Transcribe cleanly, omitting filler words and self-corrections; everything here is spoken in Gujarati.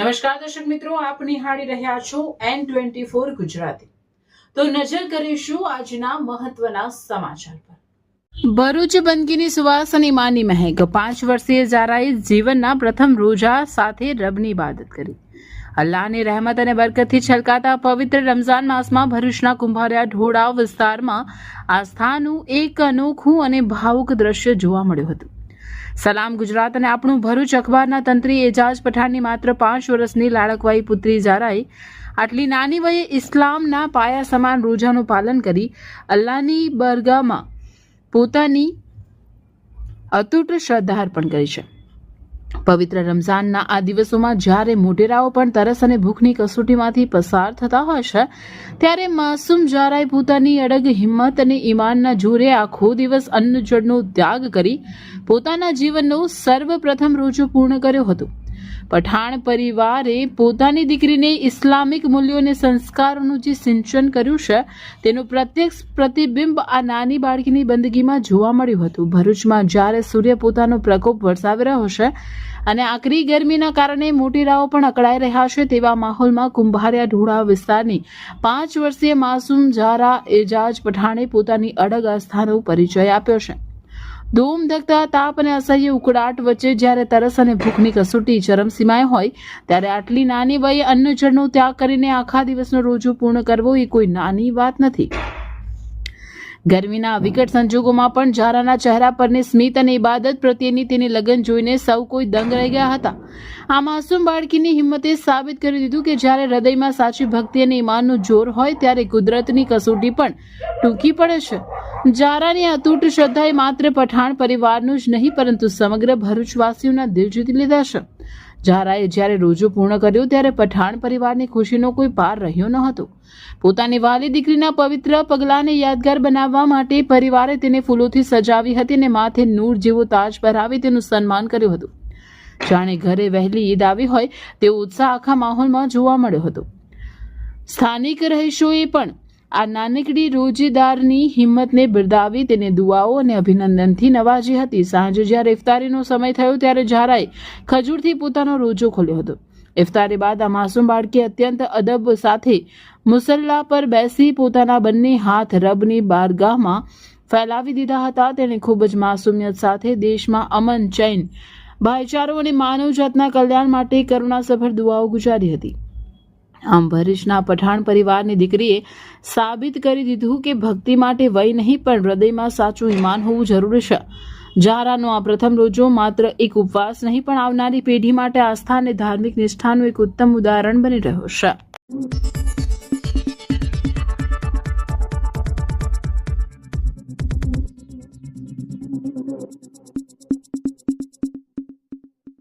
નમસ્કાર દર્શક મિત્રો, આપ નિહાળી રહ્યા છો N24 ગુજરાતી। તો નજર કરીશું આજના મહત્વના સમાચાર પર। ભરૂચ બંદગીની સુવાસ અને ઈમાનની મહેક। 5 વર્ષીય ઝારાએ જીવનના પ્રથમ રોજા સાથે રબની ઇબાદત કરી। અલ્લાહની રહેમત અને બરકતથી છલકાતા પવિત્ર રમઝાન માસમાં ભરૂચના કુંભારિયા ઢોળાવ વિસ્તારમાં આસ્થાનું એક અનોખું અને ભાવુક દ્રશ્ય જોવા મળ્યું હતું। સલામ ગુજરાત અને આપણું ભરૂચ અખબારના તંત્રી એજાજ પઠાણની માત્ર 5 વર્ષની લાડકવાઈ પુત્રી ઝારાએ આટલી નાની વયે ઇસ્લામના પાયા સમાન રોજાનું પાલન કરી અલ્લાહની બરગાહમાં પોતાની અતૂટ શ્રદ્ધા અર્પણ કરી છે। પવિત્ર રમઝાનના આ દિવસોમાં જ્યારે મોટેરાઓ પણ તરસ અને ભૂખની કસોટીમાંથી પસાર થતા હોય છે, ત્યારે માસૂમ ઝારાએ પોતાની અડગ હિંમત અને ઈમાનના જોરે આખો દિવસ અન્ન જળનો ત્યાગ કરી પોતાના જીવનનો સર્વપ્રથમ રોજો પૂર્ણ કર્યો હતો। પઠાણ પરિવારે પોતાની દીકરીને ઇસ્લામિક મૂલ્યો અને સંસ્કારોનું જે સિંચન કર્યું છે, તેનું પ્રત્યક્ષ પ્રતિબિંબ આ નાની બાળકીની બંદગીમાં જોવા મળ્યું હતું। ભરૂચમાં જ્યારે સૂર્ય પોતાનો પ્રકોપ વરસાવી રહ્યો છે અને આકરી ગરમીના કારણે મોટેરાઓ પણ અકળાઈ રહ્યા છે, તેવા માહોલમાં કુંભારિયા ઢોળાવ વિસ્તારની 5 વર્ષીય માસૂમ ઝારા એજાજ પઠાણે પોતાની અડગ આસ્થાનો પરિચય આપ્યો છે। ધૂમ ધકતા તાપ અને અસહ્ય ઉકળાટ વચ્ચે જ્યારે તરસ અને ભૂખની કસોટી ચરમસીમાએ હોય, ત્યારે આટલી નાની વયે અન્ન જળનો ત્યાગ કરીને આખા દિવસનો રોજો પૂર્ણ કરવો એ કોઈ નાની વાત નથી। ગરમીના વિકટ સંજોગોમાં પણ ઝારાના ચહેરા પરની સ્મિત અને ઇબાદત પ્રત્યેની તેની લગન જોઈને સૌ કોઈ દંગ રહી ગયા હતા। આ માસૂમ બાળકીની હિંમતે સાબિત કરી દીધું કે જ્યારે હૃદયમાં સાચી ભક્તિ અને ઈમાનનું જોર હોય, ત્યારે કુદરતની કસોટી પણ ટૂંકી પડે છે। ઝારાની અતૂટ શ્રદ્ધાએ માત્ર પઠાણ પરિવારનું જ નહીં, પરંતુ સમગ્ર ભરૂચવાસીઓના દિલ જીતી લીધા છે। ઝારાએ જ્યારે રોજો પૂર્ણ કર્યો, ત્યારે પઠાણ પરિવારની ખુશીનો કોઈ પાર રહ્યો ન હતો। પોતાની વાલી દીકરીના પવિત્ર પગલાંને યાદગાર બનાવવા માટે પરિવારે તેને ફૂલોથી સજાવી હતી અને માથે નૂર જેવો તાજ પહેરાવી તેનું સન્માન કર્યું હતું। જાણે ઘરે વહેલી ઈદ આવી હોય તેવો ઉત્સાહ આખા માહોલમાં જોવા મળ્યો હતો। સ્થાનિક રહીશોએ પણ આ નાનકડી રોજેદારની હિંમતને બિરદાવી તેને દુઆઓ અને અભિનંદનથી નવાજી હતી। સાંજે જ્યારે ઇફતારીનો સમય થયો, ત્યારે ઝારાએ ખજૂરથી પોતાનો રોજો ખોલ્યો હતો। ઇફતારી બાદ આ માસૂમ બાળકી અત્યંત અદબ સાથે મુસલ્લા પર બેસી પોતાના બંને હાથ રબની બારગાહમાં ફેલાવી દીધા હતા। તેણે ખૂબ જ માસૂમિયત સાથે દેશમાં અમન, ચૈન, ભાઈચારો અને માનવજાતના કલ્યાણ માટે કરુણાસભર દુઆઓ ગુજારી હતી। આમ ભરૂચના પઠાણ પરિવારની દીકરીએ સાબિત કરી દીધું કે ભક્તિ માટે વય નહીં, પણ હૃદયમાં સાચું ઈમાન હોવું જરૂરી છે। ઝારાનો આ પ્રથમ રોજો માત્ર એક ઉપવાસ નહીં, પણ આવનારી પેઢી માટે આસ્થા અને ધાર્મિક નિષ્ઠાનું એક ઉત્તમ ઉદાહરણ બની રહ્યો છે।